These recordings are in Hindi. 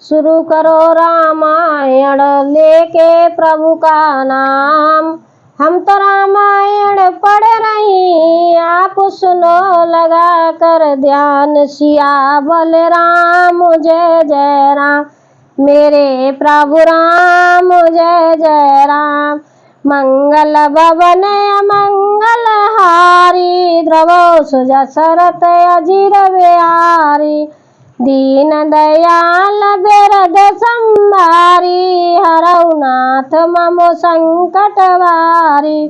शुरू करो रामायण लेके प्रभु का नाम। हम तो रामायण पढ़ रही, आप सुनो लगा कर ध्यान। सियावर राम जय जय राम, मेरे प्रभु राम जय जय राम। मंगल भवन मंगल हारी, द्रवो सुजसरत अजीर बिहारी। दीन दयाल बिरद संभारी, हरौ नाथ मम संकट वारी।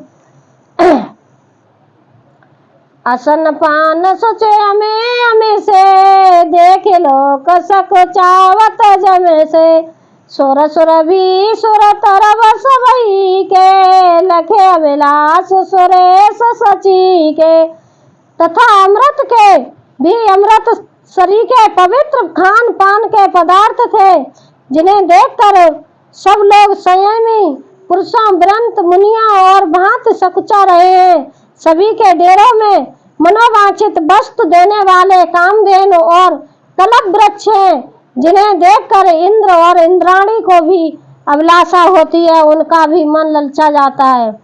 असन पान सोचे हमें से, देख लोक सक चावत जमे से। सुर सुर भी सुर तरब सबई के, लखे अभिलाष सुरेश सची के। तथा अमृत के भी अमृत शरीर के पवित्र खान पान के पदार्थ थे, जिन्हें देखकर सब लोग संयमी पुरुषों व्रत मुनिया और भांति सकुचा रहे हैं। सभी के डेरों में मनोवांछित वस्तु देने वाले कामधेनु और कल्प वृक्ष हैं, जिन्हें देखकर इंद्र और इंद्राणी को भी अभिलाषा होती है, उनका भी मन ललचा जाता है।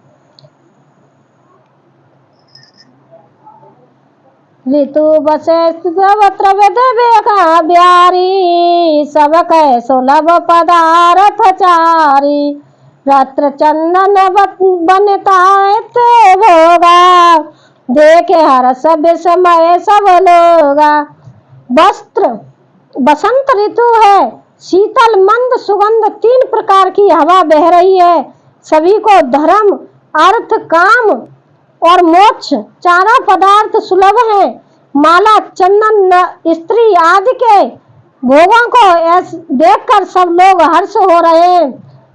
ऋतु बसे सर्वत्र वेद बेखा ब्यारी, सब कै सुलभ पदार्थ चारी। रत्र चंदन बनता भोगा, देखे हर्ष विस्मय सब लोगा। वस्त्र बसंत ऋतु है, शीतल मंद सुगंध 3 प्रकार की हवा बह रही है। सभी को धर्म अर्थ काम और मोक्ष चारों पदार्थ सुलभ हैं। माला चंदन स्त्री आदि के भोगों को देखकर सब लोग हर्ष हो रहे हैं,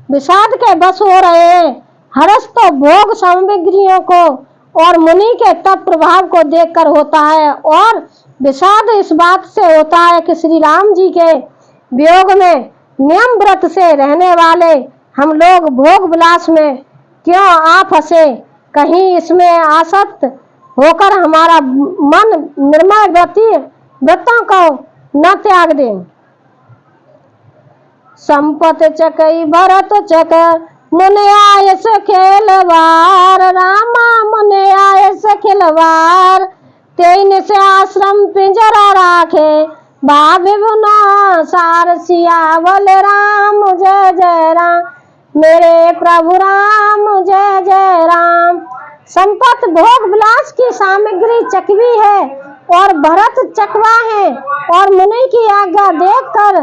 विषाद के बस हो रहे हैं। हर्ष तो भोग सामग्रियों को और मुनि के तप प्रभाव को देखकर होता है, और विषाद इस बात से होता है कि श्री राम जी के वियोग में नियम व्रत से रहने वाले हम लोग भोग विलास में क्यों आ फंसे। कहीं इसमें आसक्त होकर हमारा मन निर्मल व्रतों को न त्याग दे। संपत चकई भरत चक, मुने आय से खेलवार। रामा मुने आय से खिलवार, तेन से आश्रम पिंजरा राखे। भाभी बुना सार सियावर राम जय जय राम, मेरे प्रभु राम जय जय राम। संपत भोग विलास की सामग्री चकवी है और भरत चकवा है, और मुनि की आज्ञा देखकर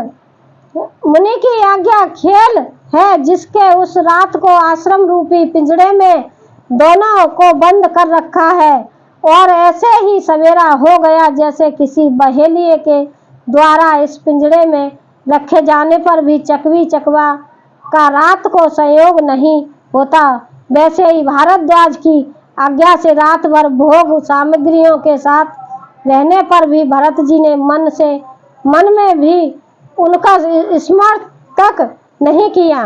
मुनि की आज्ञा खेल है, जिसके उस रात को आश्रम रूपी पिंजड़े में दोनों को बंद कर रखा है। और ऐसे ही सवेरा हो गया जैसे किसी बहेलिए के द्वारा इस पिंजड़े में रखे जाने पर भी चकवी चकवा का रात को संयोग नहीं होता, वैसे ही भारद्वाज की आज्ञा से रात भर भोग सामग्रियों के साथ रहने पर भी भरत जी ने मन में भी उनका स्मरण तक नहीं किया।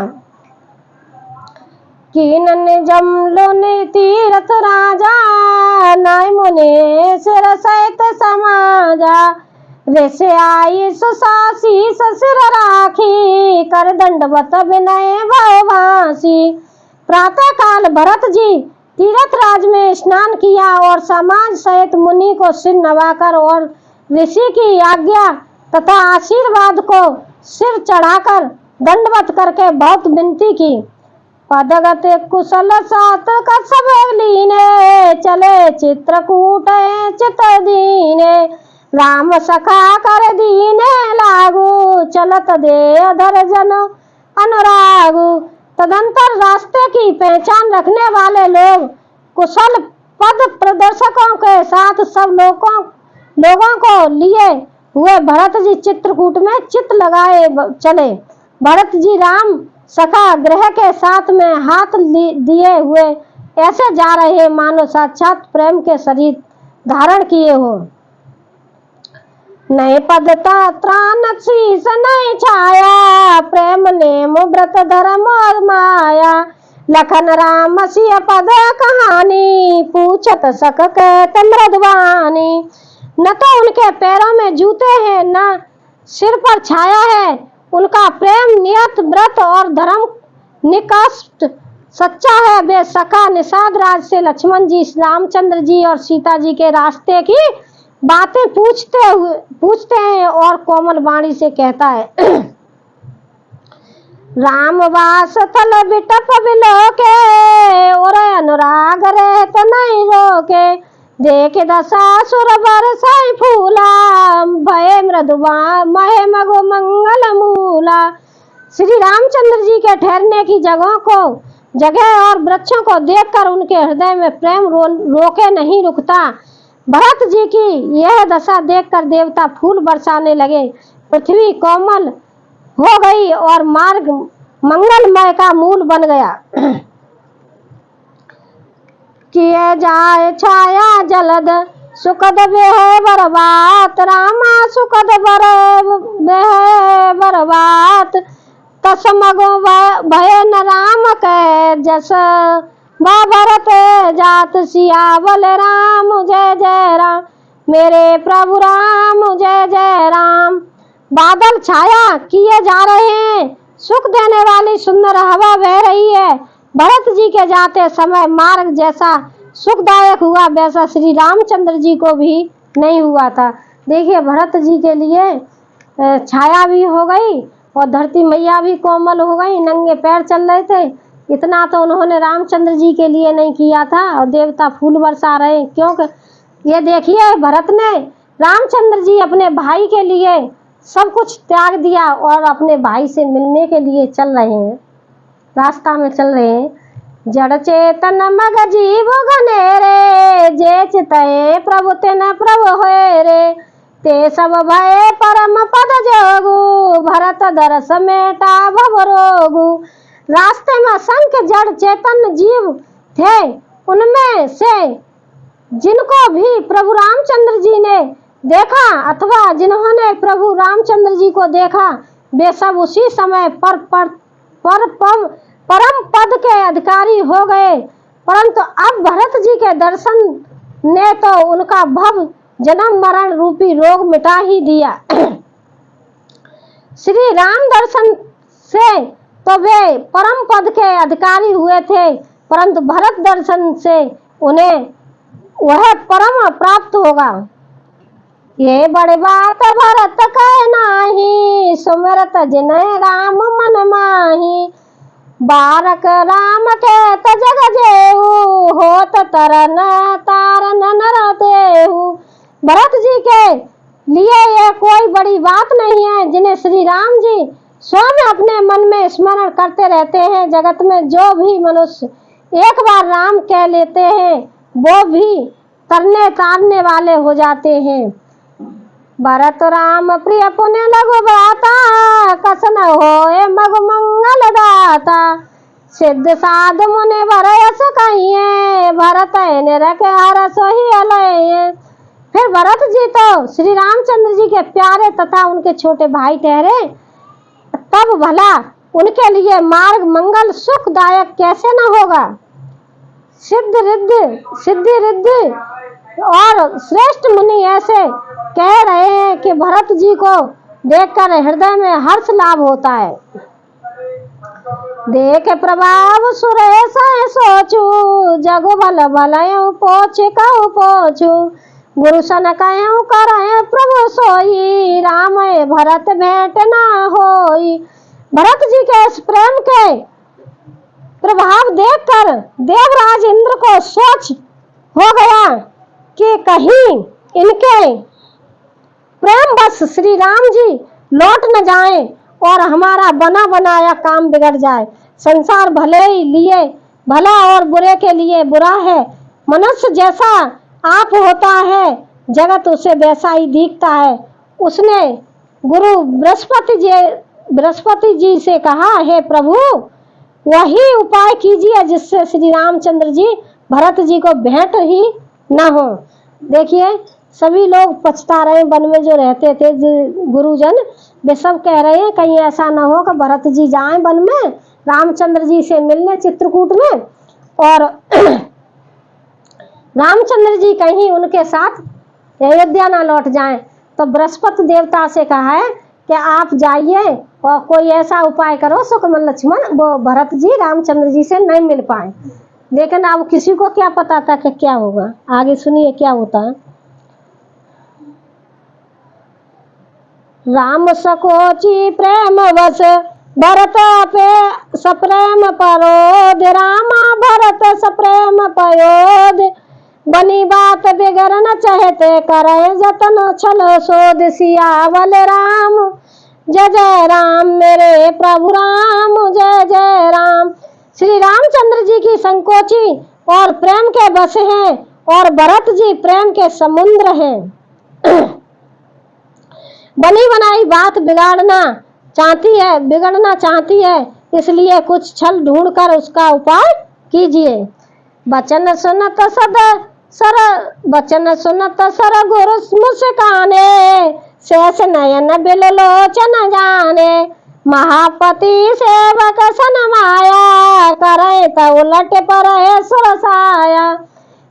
कीनन जमलोनि तीरथ राजा, नाय मुने सिर सहित समाजा। ऋषि आई सुसासी ससिर राखी, कर दंडवत विनय भववासी। प्रातः काल भरत जी तीरथ राज में स्नान किया और समाज सहित मुनि को सिर नवाकर और ऋषि की आज्ञा तथा आशीर्वाद को सिर चढ़ाकर दंडवत करके बहुत विनती की। पदगत कुशल सात कसब लीने, चले चित्रकूट चित दीने। राम सखा कर दीने लागू, चलत दे अधर जन अनुरागु। तदंतर रास्ते की पहचान रखने वाले लोग कुशल पद प्रदर्शकों के साथ सब लोगों को लिए हुए भरत जी चित्रकूट में चित लगाए चले। भरत जी राम सखा ग्रह के साथ में हाथ दिए हुए ऐसे जा रहे मानो साक्षात प्रेम के शरीर धारण किए हो। नए पदता त्राण शीस नए छाया, प्रेम नेम व्रत धर्म और माया। लखन राम सिय पद कहानी, पूछत सक कहत मृदवानी। न तो उनके पैरों में जूते हैं, न सिर पर छाया है, उनका प्रेम, नियत, व्रत और धर्म निकष्ट सच्चा है। वे सखा निषाद राज से लक्ष्मण जी, रामचंद्र जी और सीता जी के रास्ते की बातें पूछते हैं और कोमल वाणी से कहता है रामवास थल बिटप बिलोके और अनुराग रहत नहीं रोके। देख दशासुर बरसाई फूला भय मृदुबा महे मगो मंगल मूला। श्री रामचंद्र जी के ठहरने की जगह और वृक्षों को देखकर उनके हृदय में प्रेम रोके नहीं रुकता। भरत जी की यह दशा देखकर देवता फूल बरसाने लगे। पृथ्वी कोमल हो गई और मार्ग मंगलमय का मूल बन गया। किए जाए छाया जलद सुखद बेह बरबात रामा सुखद बेह बरबात। तसमगो भय न राम कह जस भरत जात सियावल राम जय जय राम मेरे प्रभु राम जय जय राम। बादल छाया किए जा रहे हैं, सुख देने वाली सुंदर हवा बह रही है। भरत जी के जाते समय मार्ग जैसा सुखदायक हुआ वैसा श्री रामचंद्र जी को भी नहीं हुआ था। देखिए भरत जी के लिए छाया भी हो गई और धरती मैया भी कोमल हो गई, नंगे पैर चल रहे थे। इतना तो उन्होंने रामचंद्र जी के लिए नहीं किया था और देवता फूल बरसा रहे हैं। क्योंकि ये देखिए भरत ने रामचंद्र जी अपने भाई के लिए सब कुछ त्याग दिया और अपने भाई से मिलने के लिए चल रहे हैं, रास्ता में चल रहे हैं। जड़ चेतन मग जीव घनेरे जे चितये प्रभु तेन प्रभु होए रे। ते सब भय परम पद जोगु भरत दरस मेटा भव रोगु। रास्ते में असंख्य जड़ चेतन जीव थे, उनमें से जिनको भी प्रभु रामचंद्र जी ने देखा अथवा जिन्होंने प्रभु रामचंद्र जी को देखा वे सब उसी समय परम पद के अधिकारी हो गए। परंतु अब भरत जी के दर्शन ने तो उनका भव जन्म मरण रूपी रोग मिटा ही दिया। श्री राम दर्शन से तो वे परम पद के अधिकारी हुए थे, परंतु भरत दर्शन से उन्हें वह परम प्राप्त होगा। ये बड़ी बात भरत कह नाही सुमरत जिन्हें राम मन माही। बारक राम के जग जेहू होत तरन तारन नर देहू। भरत जी के लिए यह कोई बड़ी बात नहीं है जिन्हें श्री राम जी स्वयं अपने मन में स्मरण करते रहते हैं। जगत में जो भी मनुष्य एक बार राम कह लेते हैं वो भी तरने तारने वाले हो जाते हैं। भरत राम प्रिय पुण्य लघु बाता कसन होए मग मंगल दाता। सिद्ध साध मुनि भरयस कहिए भरत निरख हरस ही अलये। फिर भरत जी तो श्री रामचंद्र जी के प्यारे तथा उनके छोटे भाई ठहरे, तब भला उनके लिए मार्ग मंगल सुखदायक कैसे न होगा। सिद्धि रिद्धि और श्रेष्ठ मुनि ऐसे कह रहे हैं कि भरत जी को देखकर हृदय में हर्ष लाभ होता है। देख प्रभाव सुरेश सोचू जगु भल भलयु पोछ कहु पोछू। गुरु सन कहु करे प्रभु सोई राम भरत भेंट ना होई। भरत जी के इस प्रेम के प्रभाव देखकर देवराज इंद्र को सोच हो गया कि कहीं इनके प्रेम बस श्री राम जी लौट न जाएं और हमारा बना बनाया काम बिगड़ जाए। संसार भले ही लिए भला और बुरे के लिए बुरा है। मनुष्य जैसा आप होता है जगत उसे वैसा ही दिखता है। उसने गुरु बृहस्पति जी से कहा, हे प्रभु वही उपाय कीजिए जिससे श्री रामचंद्र जी भरत जी को भेंट ही न हो। देखिए सभी लोग पछता रहे, वन में जो रहते थे गुरुजन वे सब कह रहे हैं कहीं ऐसा न हो कि भरत जी जाएं वन में रामचंद्र जी से मिलने चित्रकूट में और रामचंद्र जी कहीं उनके साथ अयोध्या ना लौट जाएं। तो बृहस्पति देवता से कहा है कि आप जाइए और कोई ऐसा उपाय करो सुकमल लक्ष्मण वो भरत जी रामचंद्र जी से नहीं मिल पाए। लेकिन अब किसी को क्या पता था कि क्या होगा। आगे सुनिए क्या होता है। राम सकोची प्रेम वश भरत पे सप्रेम परोद, रामा भरत सप्रेम पयोद, बनी बात बिगड़ न चाहते करे जतन छल सोद, सियावल राम जय जय राम मेरे प्रभु राम जय जय राम। श्री रामचंद्र जी की संकोची और प्रेम के बस हैं और भरत जी प्रेम के समुद्र हैं। बनी बनाई बात बिगड़ना चाहती है, इसलिए कुछ छल ढूंढकर उसका उपाय कीजिए। बचन सुनत सर गुरु मुस्काने, शेष नयन बिलोचन जाने, महापति सेवक सन माया, करे तो उलट पड़े सुरसाया।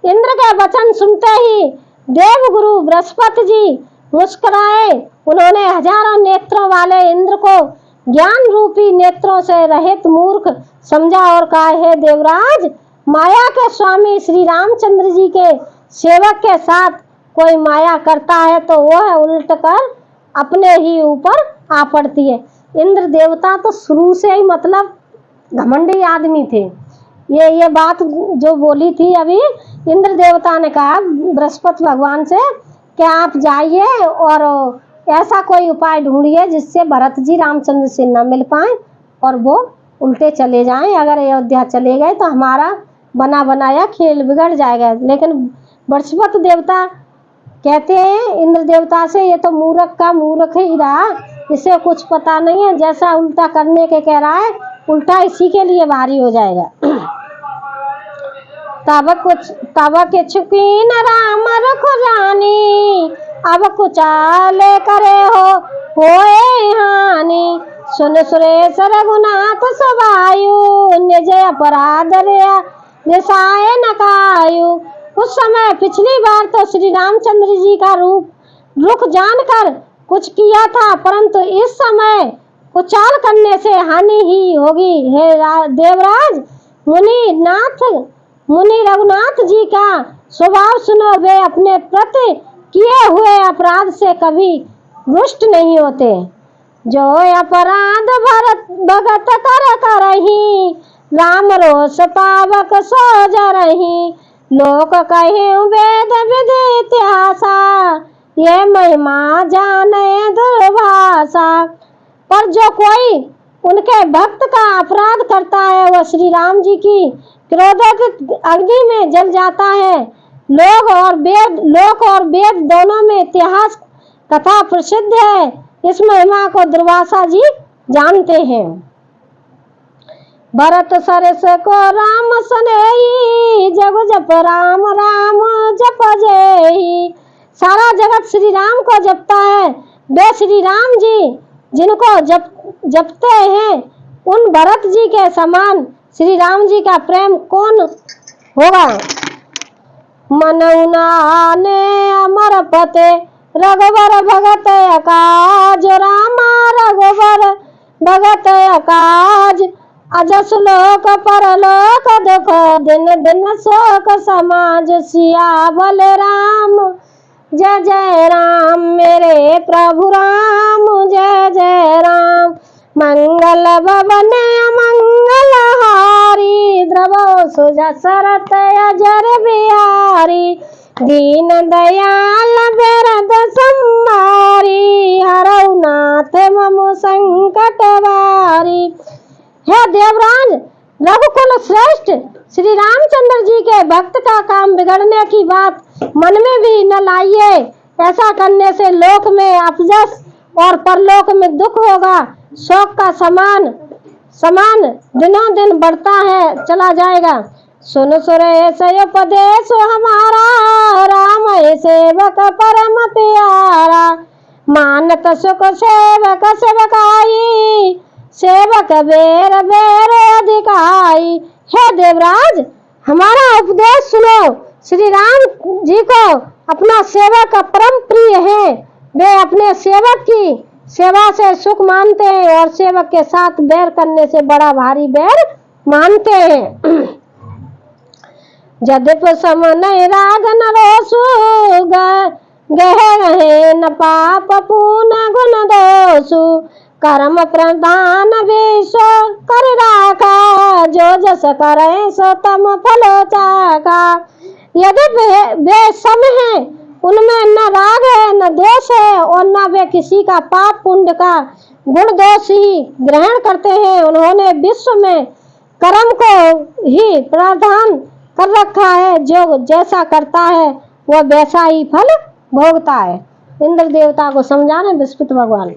इंद्र के वचन सुनते ही देव गुरु बृहस्पति जी मुस्कुराए। उन्होंने हजारों नेत्रों वाले इंद्र को ज्ञान रूपी नेत्रों से रहित मूर्ख समझा और कहा, हे देवराज, माया के स्वामी श्री रामचंद्र जी के सेवक के साथ कोई माया करता है तो वह उल्ट कर अपने ही ऊपर आ पड़ती है। इंद्र देवता तो शुरू से ही मतलब घमंडी आदमी थे। ये बात जो बोली थी अभी, इंद्र देवता ने कहा बृहस्पति भगवान से कि आप जाइए और ऐसा कोई उपाय ढूंढिए जिससे भरत जी रामचंद्र से न मिल पाए और वो उल्टे चले जाएं। अगर अयोध्या चले गए तो हमारा बना बनाया खेल बिगड़ जाएगा। लेकिन बृहस्पति देवता कहते हैं इंद्र देवता से, ये तो मूर्ख का मूर्ख ही रहा, इसे कुछ पता नहीं है, जैसा उल्टा करने के कह रहा है उल्टा इसी के लिए भारी हो जाएगा। तब के छुकीन राम रख जानी, अब कुचाले करे होए हानि, सुन सुरेश रघुनाथ सवायु, निज अपराध रिसाए नकायु। उस समय पिछली बार तो श्री रामचंद्र जी का रुख जानकर कुछ किया था, परंतु इस समय कुचाल करने से हानि ही होगी। हे देवराज, मुनि रघुनाथ जी का स्वभाव सुनो, वे अपने प्रति किए हुए अपराध से कभी रुष्ट नहीं होते। जो अपराध भगत करही, राम रोष पावक सो जरही, लोक कहे वेद विधि इतिहासा, ये महिमा जाने दुर्भाषा। पर जो कोई उनके भक्त का अपराध करता है वह श्री राम जी की क्रोधित अग्नि में जल जाता है। लोक और वेद दोनों में इतिहास कथा प्रसिद्ध है। इस महिमा को दुर्वासा जी जानते हैं। भरत सरस को राम सनेही, जग जप राम राम जप जेही। सारा जगत श्री राम को जपता है। वे श्री राम जी जिनको जपते हैं उन भरत जी के समान श्री राम जी का प्रेम कौन होगा। मनउना ने अमर पते, रघुवर भगत अकाज, रामा रघुवर भगत अकाज। अजस लोक परलोक दुख, दिन दिन शोक समाज, सियावल राम जय जय राम मेरे प्रभु राम जय जय राम। मंगल भवन मंगल हारी, द्रवो सुजा सरत अजर बिहारी, दीन दयाल बेरद संभारी, हरऊ नाथ मम संकट वारी। हे देवराज, रघुकुल श्रेष्ठ श्री रामचंद्र जी के भक्त का काम बिगड़ने की बात मन में भी न लाइए। ऐसा करने से लोक में अपजस और परलोक में दुख होगा। शोक का समान दिनों दिन बढ़ता है चला जाएगा। सुन सुरेश उपदेश हमारा, राम सेवक परम प्यारा, मानत सुख सेवक सेवकाई, सेवक बेर बेर अधिकाई। हे देवराज, हमारा उपदेश सुनो। श्री राम जी को अपना सेवक परम प्रिय है। वे अपने सेवक की सेवा से सुख मानते हैं और सेवक के साथ बैर करने से बड़ा भारी बैर मानते हैं। यद्यप सम नहीं राग न रोसु गह रहे न पाप पुण्य गुण दोषु कर्म प्रधान विश्व कर राखा जो जस करे सो तम फलो चाका। यदि वे सम है, उनमें न राग है न दोष है और न वे किसी का पाप पुण्य का गुण दोष ही ग्रहण करते हैं, उन्होंने विश्व में कर्म को ही प्रावधान कर रखा है, जो जैसा करता है वह वैसा ही फल भोगता है। इंद्र देवता को समझाने बृहस्पति भगवान।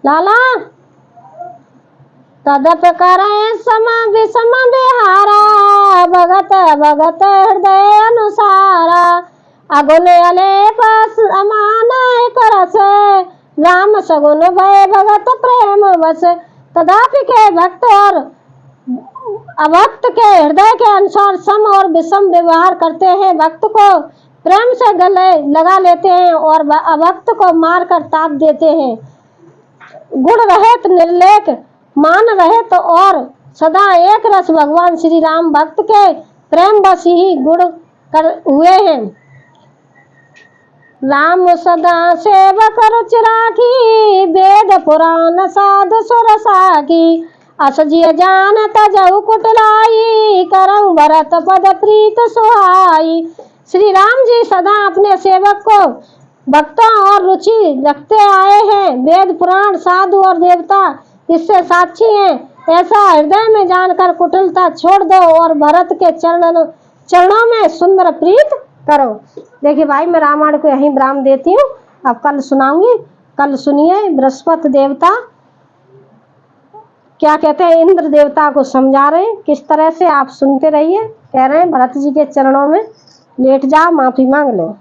लाला तदप करे सम विषम बिहारा भगत भगत हृदय अनुसारा अगुन अलेप अमान करस राम सगुन भय भगत प्रेम बस। तदापि के भक्त और अभक्त के हृदय के अनुसार सम और विषम व्यवहार करते हैं, भक्त को प्रेम से गले लगा लेते हैं और अभक्त को मारकर ताप देते हैं। गुण रहित निर्लेप मान रहित और सदा एक रस भगवान श्री राम भक्त के प्रेम बस ही गुण कर हुए हैं। राम सदा सेवक रुचि राखी वेद पुराण साध सुर साखी असजिय जान तजहु कुटलाई करम भरत पद प्रीत सुहाई। श्री राम जी सदा अपने सेवक को भक्तों और रुचि रखते आए हैं। वेद पुराण साधु और देवता इससे साक्षी हैं। ऐसा हृदय में जानकर कुटिलता छोड़ दो और भरत के चरणों में सुंदर प्रीत करो। देखिए भाई, मैं रामायण को यहीं विराम देती हूँ, अब कल सुनाऊंगी। कल सुनिए बृहस्पति देवता क्या कहते हैं, इंद्र देवता को समझा रहे हैं किस तरह से। आप सुनते रहिए। कह रहे हैं भरत जी के चरणों में लेट जाओ, माफी मांग लो।